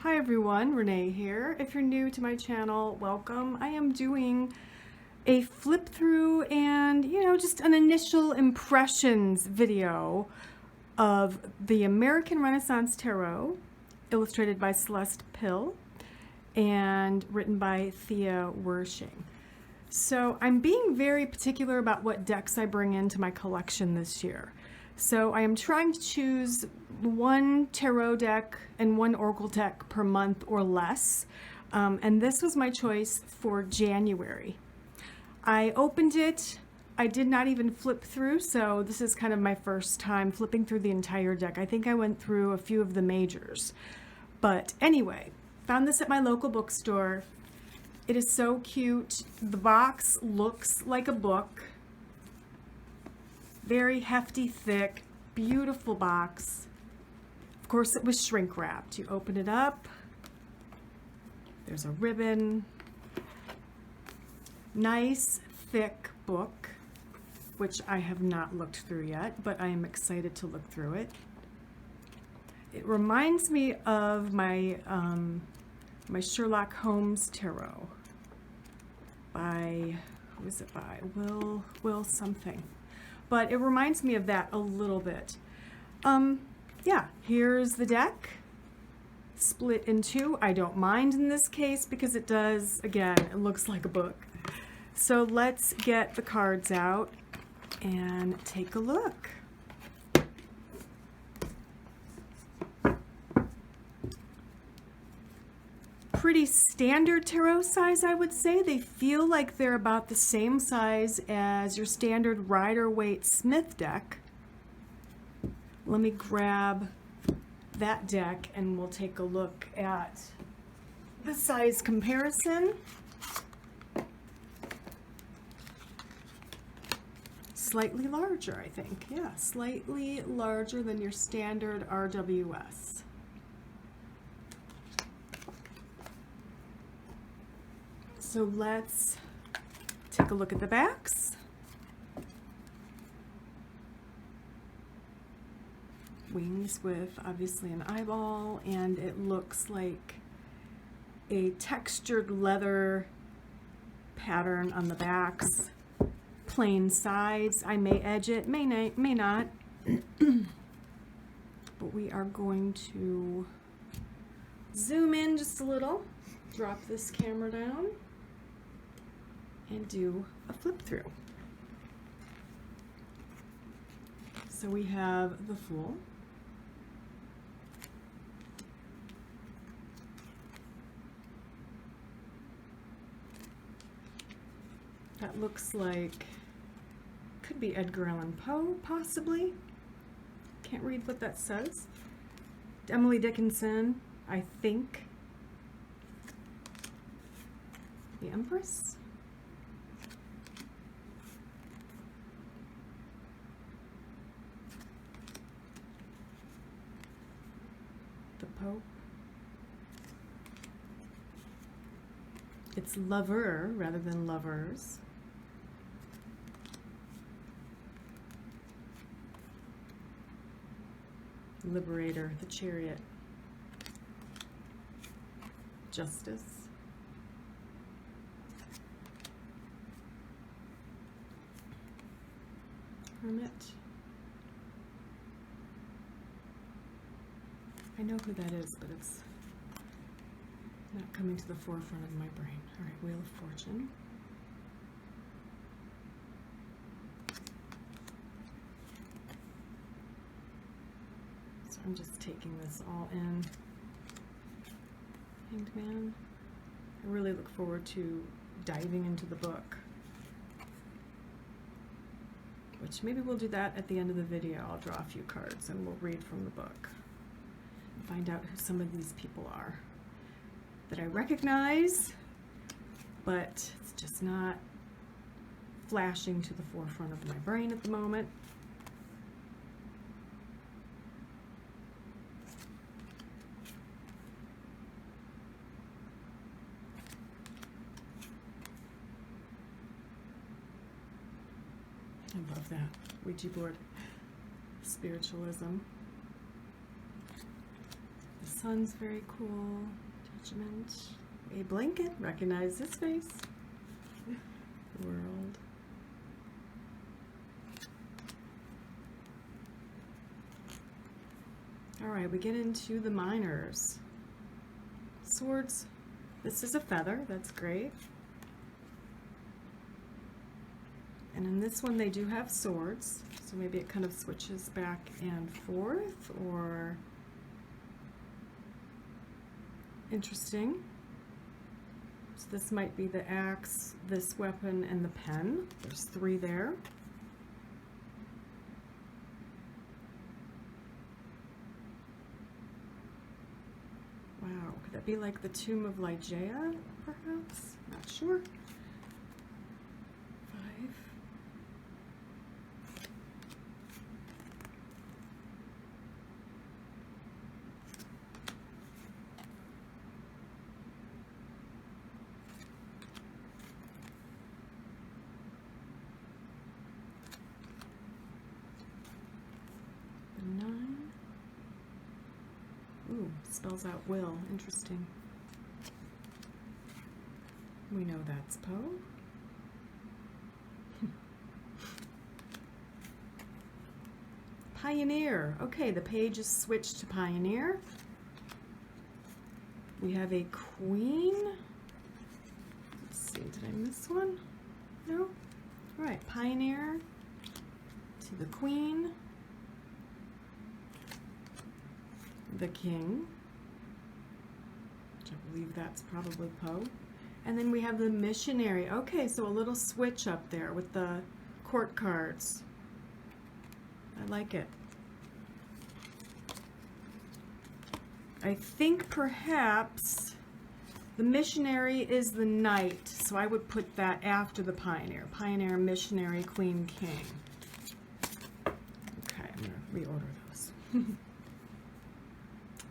Hi everyone, Renee here. If you're new to my channel, welcome. I am doing a flip through and, just an initial impressions video of the American Renaissance Tarot, illustrated by Celeste Pille and written by Thea Wirsching. So I'm being very particular about what decks I bring into my collection this year. So I am trying to choose one tarot deck and one oracle deck per month or less. And this was my choice for January. I opened it. I did not even flip through, so this is kind of my first time flipping through the entire deck. I think I went through a few of the majors. But anyway, found this at my local bookstore. It is so cute. The box looks like a book. Very hefty, thick, beautiful box. Of course, it was shrink wrapped. You open it up. There's a ribbon. Nice, thick book, which I have not looked through yet, but I am excited to look through it. It reminds me of my my Sherlock Holmes tarot by, who is it by? Will something. But it reminds me of that a little bit. Yeah, here's the deck, split in two. I don't mind in this case because it does, again, it looks like a book. So let's get the cards out and take a look. Pretty standard tarot size, I would say. They feel like they're about the same size as your standard Rider-Waite Smith deck. Let me grab that deck and we'll take a look at the size comparison. Slightly larger, I think. Yeah, slightly larger than your standard RWS. So let's take a look at the backs. Wings with obviously an eyeball, and it looks like a textured leather pattern on the backs. Plain sides. I may edge it, may not. But we are going to zoom in just a little, drop this camera down, and do a flip through. So we have the Fool, that looks like, could be Edgar Allan Poe, possibly. Can't read what that says. Emily Dickinson, I think. The Empress. The Pope. It's lover rather than lovers. Liberator, the Chariot. Justice. Hermit. I know who that is, but it's not coming to the forefront of my brain. All right, Wheel of Fortune. So I'm just taking this all in. Hanged Man. I really look forward to diving into the book, which maybe we'll do that at the end of the video. I'll draw a few cards and we'll read from the book. Find out who some of these people are that I recognize, but it's just not flashing to the forefront of my brain at the moment. I love that Ouija board. Spiritualism. The sun's very cool. Judgment. A blanket. Recognize this face. World. All right, we get into the minors. Swords. This is a feather. That's great. And in this one, they do have swords. So maybe it kind of switches back and forth, or interesting. So this might be the axe, this weapon, and the pen. There's 3 there. Wow, could that be like the Tomb of Ligeia, perhaps? Not sure. 5. The 9. Ooh, spells out will. Interesting. We know that's Poe. Pioneer. Okay, the page is switched to Pioneer. We have a Queen. Let's see, did I miss one? No? All right, Pioneer to the Queen. The King, which I believe that's probably Poe. And then we have the Missionary. Okay, so a little switch up there with the court cards. I like it. I think perhaps the Missionary is the Knight, so I would put that after the Pioneer. Pioneer, Missionary, Queen, King. Okay, I'm going to reorder those.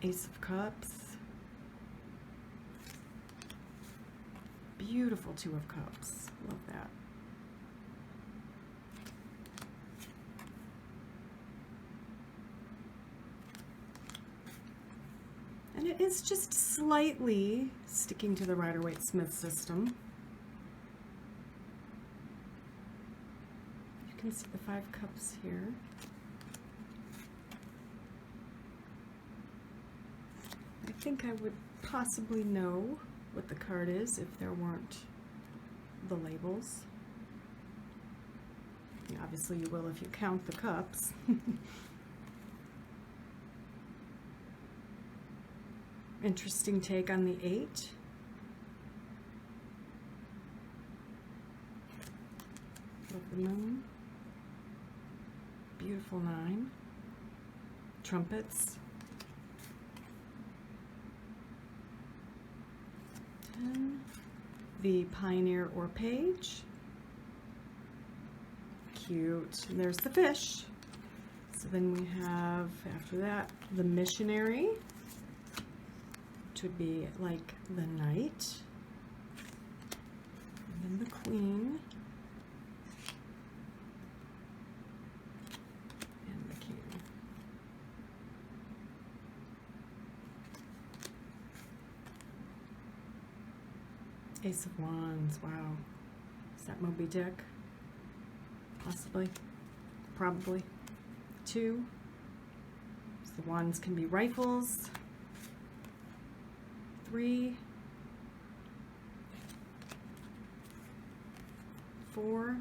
Ace of Cups. Beautiful 2 of Cups. Love that. And it is just slightly sticking to the Rider-Waite-Smith system. You can see the 5 cups here. I think I would possibly know what the card is if there weren't the labels. Yeah, obviously you will if you count the cups. Interesting take on the 8. Love the moon. Beautiful 9. Trumpets. 10. The Pioneer or Page. Cute. And there's the fish. So then we have, after that, the Missionary, which would be like the Knight. And then the Queen. And the King. Ace of Wands, wow. Is that Moby Dick? Possibly. Probably. 2. So the wands can be rifles. 3. 4.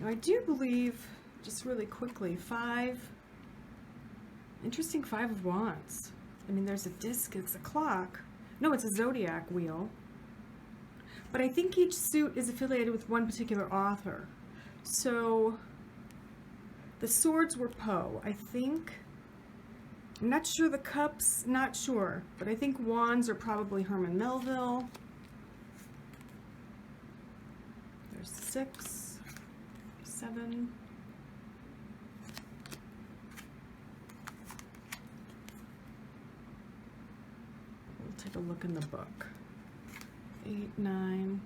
Now I do believe, just really quickly, 5. Interesting 5 of Wands. I mean, there's a disc, it's a clock. No, it's a zodiac wheel. But I think each suit is affiliated with one particular author. So the swords were Poe. I think, I'm not sure the cups, not sure. But I think wands are probably Herman Melville. There's 6, 7. Take a look in the book. 8, 9.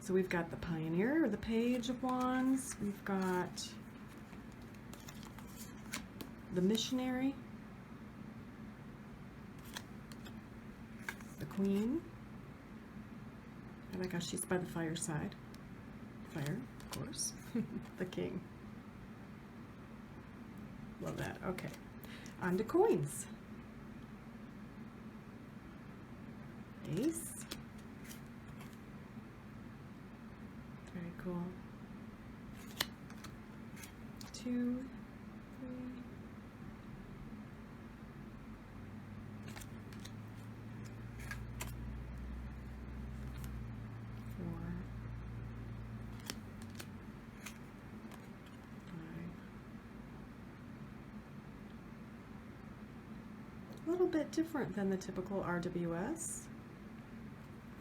So we've got the Pioneer, or the Page of Wands. We've got the Missionary, the Queen. I like how she's by the fireside. Fire, of course. The King. Love that. Okay. On to coins. Ace. Very cool. 2, 3, 4, 5. A little bit different than the typical RWS.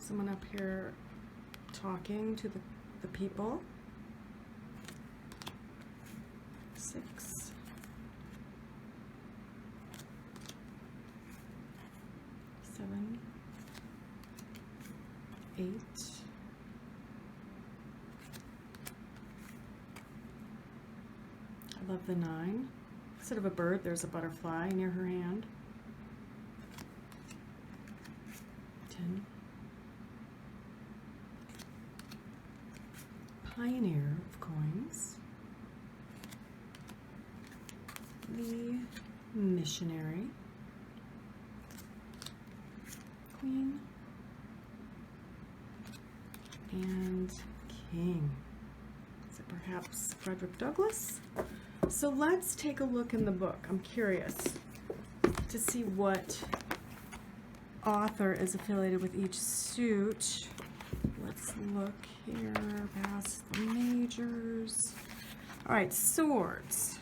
Someone up here talking to the people. 6. 7. 8. I love the 9. Instead of a bird, there's a butterfly near her hand. 10. Pioneer of coins. The Missionary. Queen. And King. Is it perhaps Frederick Douglass? So let's take a look in the book. I'm curious to see what author is affiliated with each suit. Let's look here past the majors. All right, swords.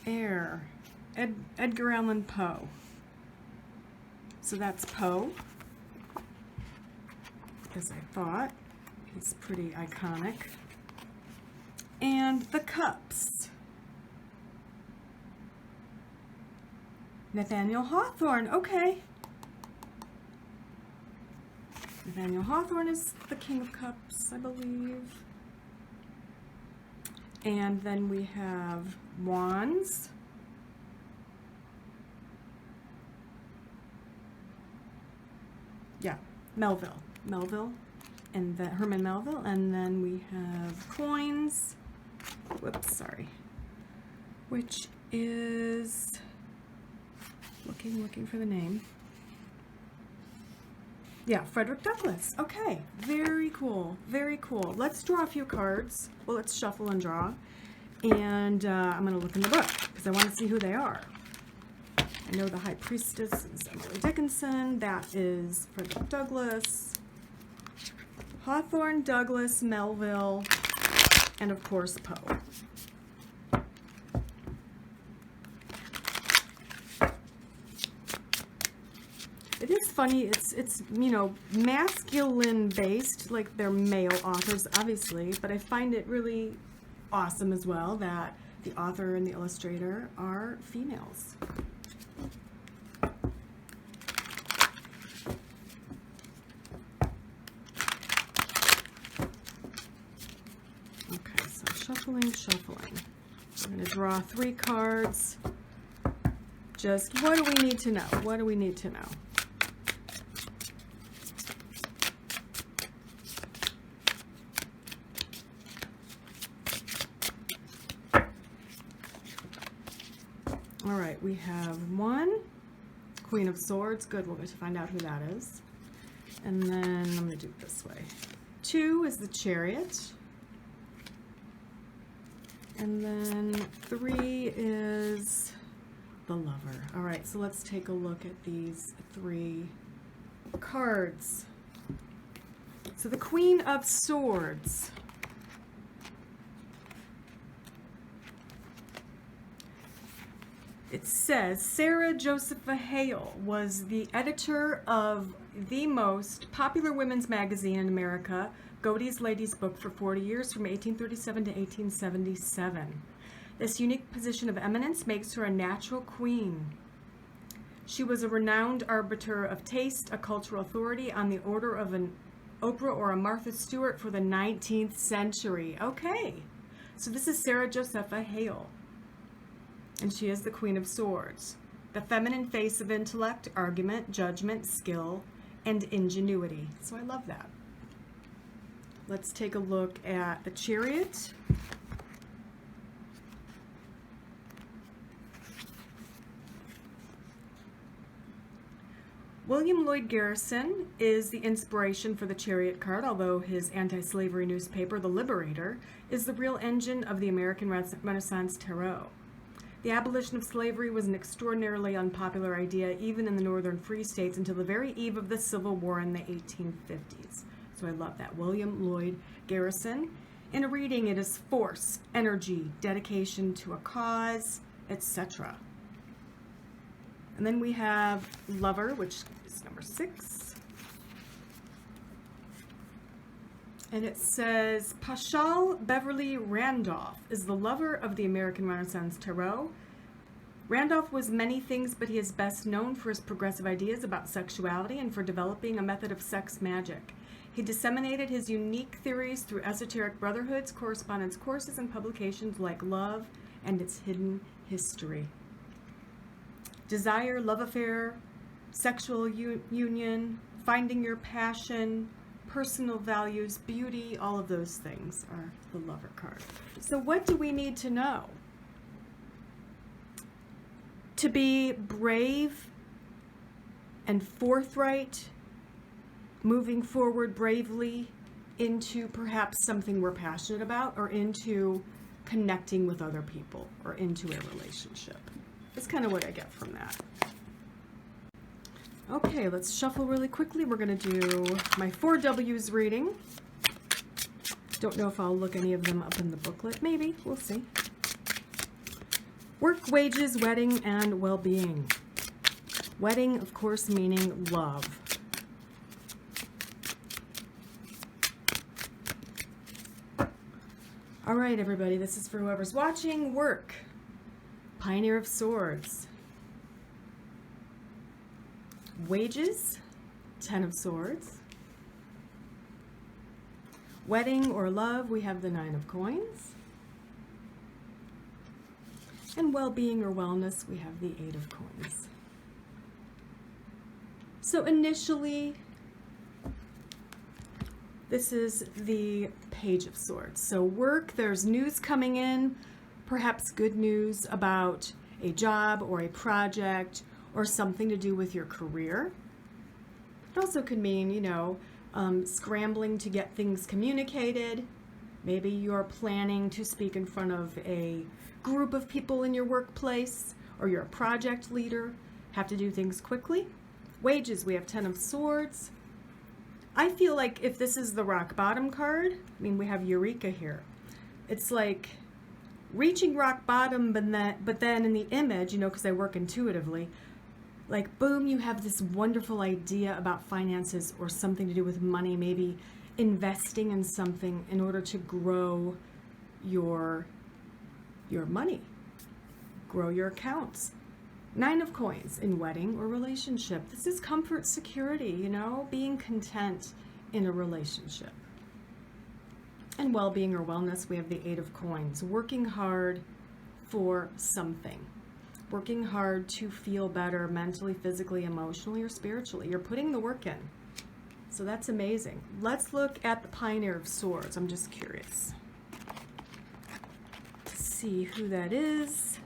Air. Edgar Allan Poe. So that's Poe, as I thought. He's pretty iconic. And the cups. Nathaniel Hawthorne. Okay. Nathaniel Hawthorne is the King of Cups, I believe. And then we have wands. Yeah, Melville, and the Herman Melville. And then we have coins. Whoops, sorry. Which is looking for the name. Yeah, Frederick Douglass. Okay, very cool, very cool. Let's draw a few cards. Well, let's shuffle and draw. And I'm going to look in the book because I want to see who they are. I know the High Priestess is Emily Dickinson. That is Frederick Douglass. Hawthorne, Douglass, Melville, and of course Poe. It is funny, it's you know, masculine based, like they're male authors obviously, but I find it really awesome as well that the author and the illustrator are females. Okay, so shuffling. I'm going to draw 3 cards. Just what do we need to know? What do we need to know? All right, we have 1, Queen of Swords. Good, we'll get to find out who that is. And then I'm going to do it this way. 2 is the Chariot. And then 3 is the Lover. All right, so let's take a look at these 3 cards. So the Queen of Swords. It says Sarah Josepha Hale was the editor of the most popular women's magazine in America, Godey's Ladies' Book, for 40 years, from 1837 to 1877. This unique position of eminence makes her a natural queen. She was a renowned arbiter of taste, a cultural authority on the order of an Oprah or a Martha Stewart for the 19th century. Okay, so this is Sarah Josepha Hale, and she is the Queen of Swords, the feminine face of intellect, argument, judgment, skill, and ingenuity. So I love that. Let's take a look at the Chariot. William Lloyd Garrison is the inspiration for the Chariot card, although his anti-slavery newspaper, The Liberator, is the real engine of the American Renaissance Tarot. The abolition of slavery was an extraordinarily unpopular idea even in the northern free states until the very eve of the Civil War in the 1850s. So I love that. William Lloyd Garrison. In a reading, it is force, energy, dedication to a cause, etc. And then we have Lover, which is number 6. And it says, Paschal Beverly Randolph is the lover of the American Renaissance Tarot. Randolph was many things, but he is best known for his progressive ideas about sexuality and for developing a method of sex magic. He disseminated his unique theories through esoteric brotherhoods, correspondence courses, and publications like Love and Its Hidden History. Desire, love affair, sexual union, finding your passion, personal values, beauty, all of those things are the Lover card. So what do we need to know? To be brave and forthright, moving forward bravely into perhaps something we're passionate about, or into connecting with other people, or into a relationship. That's kind of what I get from that. Okay, let's shuffle really quickly. We're going to do my 4 W's reading. Don't know if I'll look any of them up in the booklet. Maybe. We'll see. Work, wages, wedding, and well-being. Wedding, of course, meaning love. All right, everybody. This is for whoever's watching. Work. Pioneer of Swords. Wages, 10 of Swords. Wedding or love, we have the 9 of Coins. And well-being or wellness, we have the 8 of Coins. So initially, this is the Page of Swords. So work, there's news coming in, perhaps good news about a job or a project or something to do with your career. It also could mean, you know, scrambling to get things communicated. Maybe you're planning to speak in front of a group of people in your workplace, or you're a project leader, have to do things quickly. Wages, we have 10 of Swords. I feel like if this is the rock bottom card, I mean, we have Eureka here. It's like reaching rock bottom, but then in the image, you know, because I work intuitively, like boom, you have this wonderful idea about finances or something to do with money, maybe investing in something in order to grow your money, grow your accounts. 9 of Coins in wedding or relationship. This is comfort, security, you know, being content in a relationship. And well-being or wellness, we have the 8 of Coins. Working hard for something. Working hard to feel better mentally, physically, emotionally, or spiritually. You're putting the work in. So that's amazing. Let's look at the Pioneer of Swords. I'm just curious to see who that is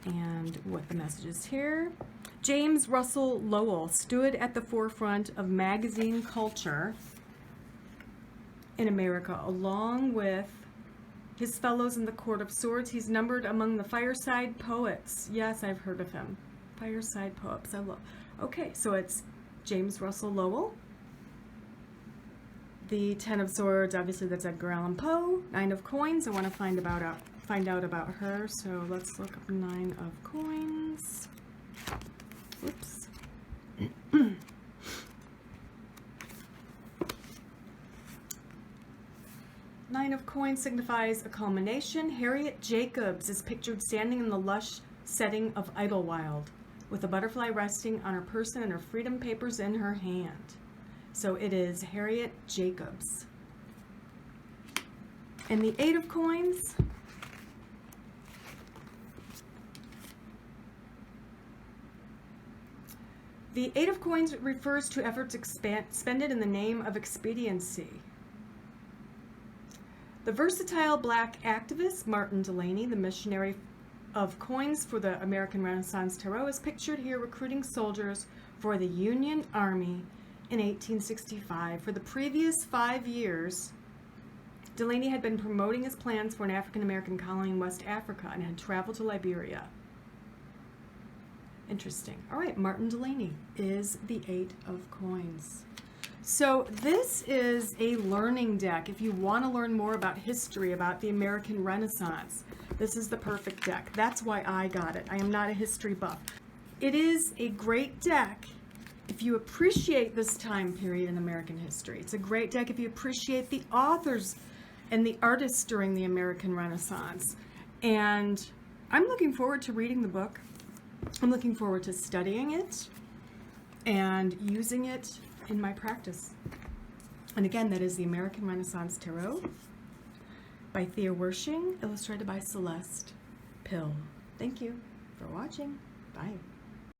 and what the message is here. James Russell Lowell stood at the forefront of magazine culture in America, along with his fellows in the Court of Swords. He's numbered among the fireside poets. Yes, I've heard of him. Fireside poets. I love. Okay, so it's James Russell Lowell. The 10 of Swords, obviously that's Edgar Allan Poe. 9 of Coins, I want to find out about her. So let's look up 9 of Coins. Oops. 9 of Coins signifies a culmination. Harriet Jacobs is pictured standing in the lush setting of Idlewild, with a butterfly resting on her person and her freedom papers in her hand. So it is Harriet Jacobs. And the 8 of coins, the 8 of coins refers to efforts expended in the name of expediency. The versatile black activist Martin Delany, the missionary of coins for the American Renaissance Tarot, is pictured here recruiting soldiers for the Union Army in 1865. For the previous 5 years, Delany had been promoting his plans for an African-American colony in West Africa and had traveled to Liberia. Interesting. All right, Martin Delany is the 8 of coins. So this is a learning deck. If you want to learn more about history, about the American Renaissance, this is the perfect deck. That's why I got it. I am not a history buff. It is a great deck if you appreciate this time period in American history. It's a great deck if you appreciate the authors and the artists during the American Renaissance. And I'm looking forward to reading the book. I'm looking forward to studying it and using it in my practice. And again, that is the American Renaissance Tarot by Thea Wirsching, illustrated by Celeste Pille. Thank you for watching. Bye.